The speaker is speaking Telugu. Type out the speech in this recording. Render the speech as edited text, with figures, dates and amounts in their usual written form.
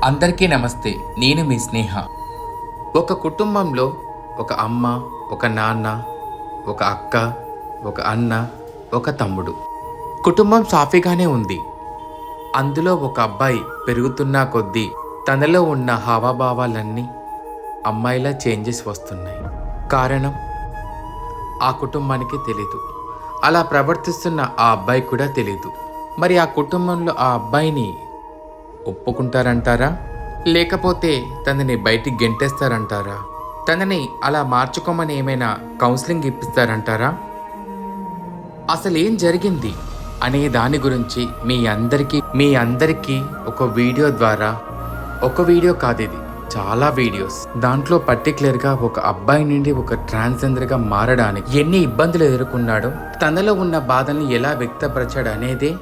అందరికీ నమస్తే. నేను మీ స్నేహ. ఒక కుటుంబంలో ఒక అమ్మ, ఒక నాన్న, ఒక అక్క, ఒక అన్న, ఒక తమ్ముడు. కుటుంబం సాఫీగానే ఉంది. అందులో ఒక అబ్బాయి పెరుగుతున్న కొద్దీ తనలో ఉన్న హావభావాలన్నీ అమ్మాయిలా చేంజెస్ వస్తున్నాయి. కారణం ఆ కుటుంబానికి తెలీదు. అలా ప్రవర్తిస్తున్న ఆ అబ్బాయి కూడా తెలీదు. మరి ఆ కుటుంబంలో ఆ అబ్బాయిని ఒప్పుకుంటారంటారా, లేకపోతే తనని బయటికి గెంటేస్తారంటారా? తనని అలా మార్చుకోమని ఏమైనా కౌన్సిలింగ్ ఇప్పిస్తారంటారా? అసలు ఏం జరిగింది అనే దాని గురించి మీ అందరికీ ఒక వీడియో ద్వారా, ఒక వీడియో కాదు ఇది, చాలా వీడియోస్. దాంట్లో పర్టికులర్గా ఒక అబ్బాయి నుండి ఒక ట్రాన్స్జెండర్గా మారడానికి ఎన్ని ఇబ్బందులు ఎదుర్కొన్నాడో, తనలో ఉన్న బాధల్ని ఎలా వ్యక్తపరచాడు అనేదే